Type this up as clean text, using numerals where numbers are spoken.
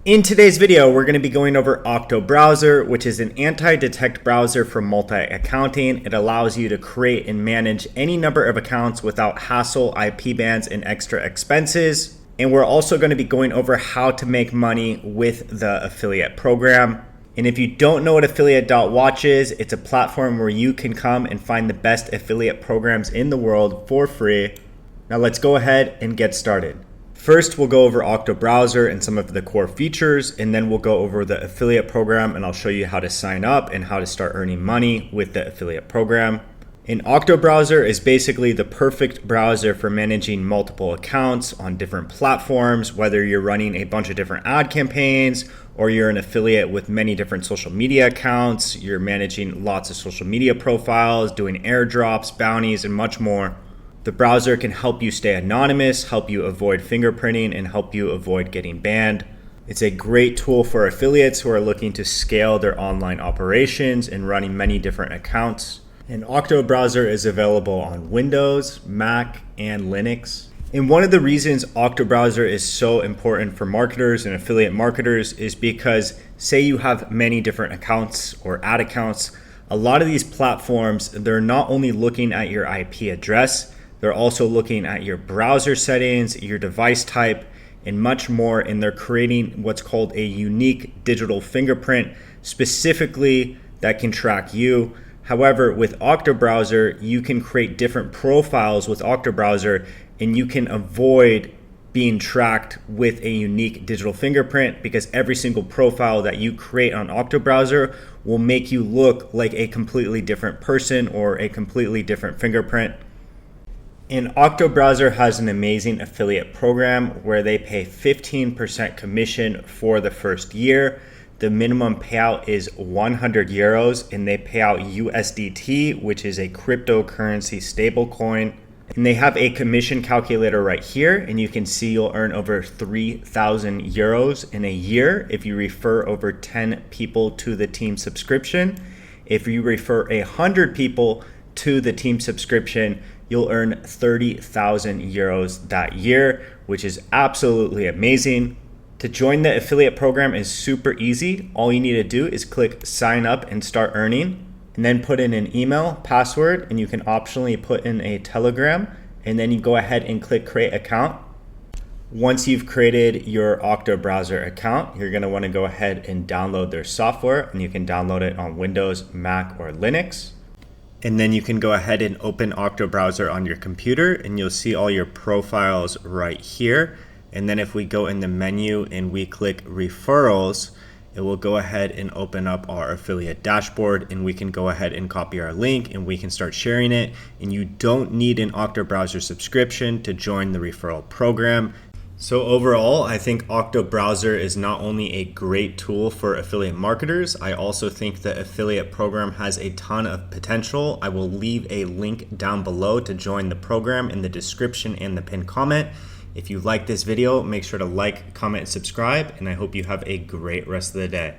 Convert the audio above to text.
In today's video, we're going to be going over Octo browser, which is an anti-detect browser for multi-accounting. It allows you to create and manage any number of accounts without hassle, IP bans, and extra expenses. And we're also going to be going over how to make money with the affiliate program. And if you don't know what affiliate.watch is, it's a platform where you can come and find the best affiliate programs in the world for free. Now let's go ahead and get started. First, we'll go over Octo browser and some of the core features, and then we'll go over the affiliate program, and I'll show you how to sign up and how to start earning money with the affiliate program. And Octo browser is basically the perfect browser for managing multiple accounts on different platforms, whether you're running a bunch of different ad campaigns or you're an affiliate with many different social media accounts, you're managing lots of social media profiles, doing airdrops, bounties, and much more. The browser can help you stay anonymous, help you avoid fingerprinting, and help you avoid getting banned. It's a great tool for affiliates who are looking to scale their online operations and running many different accounts. And Octo browser is available on Windows, Mac, and Linux. And one of the reasons Octo browser is so important for marketers and affiliate marketers is because say you have many different accounts or ad accounts, a lot of these platforms, they're not only looking at your IP address, they're also looking at your browser settings, your device type, and much more, and they're creating what's called a unique digital fingerprint specifically that can track you. However, with Octo browser, you can create different profiles with Octo browser, and you can avoid being tracked with a unique digital fingerprint because every single profile that you create on Octo browser will make you look like a completely different person or a completely different fingerprint. And Octo browser has an amazing affiliate program where they pay 15% commission for the first year. The minimum payout is 100 euros, and they pay out USDT, which is a cryptocurrency stablecoin. And they have a commission calculator right here, and you can see you'll earn over 3,000 euros in a year if you refer over 10 people to the team subscription. If you refer 100 people to the team subscription, you'll earn 30,000 euros that year, which is absolutely amazing. To join the affiliate program is super easy. All you need to do is click sign up and start earning, and then put in an email, password, and you can optionally put in a Telegram, and then you go ahead and click create account. Once you've created your Octo browser account, you're gonna wanna go ahead and download their software, and you can download it on Windows, Mac, or Linux. And then you can go ahead and open Octo browser on your computer, and you'll see all your profiles right here. And then if we go in the menu and we click referrals, it will go ahead and open up our affiliate dashboard, and we can go ahead and copy our link and we can start sharing it. And you don't need an Octo browser subscription to join the referral program. So overall, I think Octo browser is not only a great tool for affiliate marketers, I also think the affiliate program has a ton of potential. I will leave a link down below to join the program in the description and the pinned comment. If you like this video, make sure to like, comment, and subscribe, and I hope you have a great rest of the day.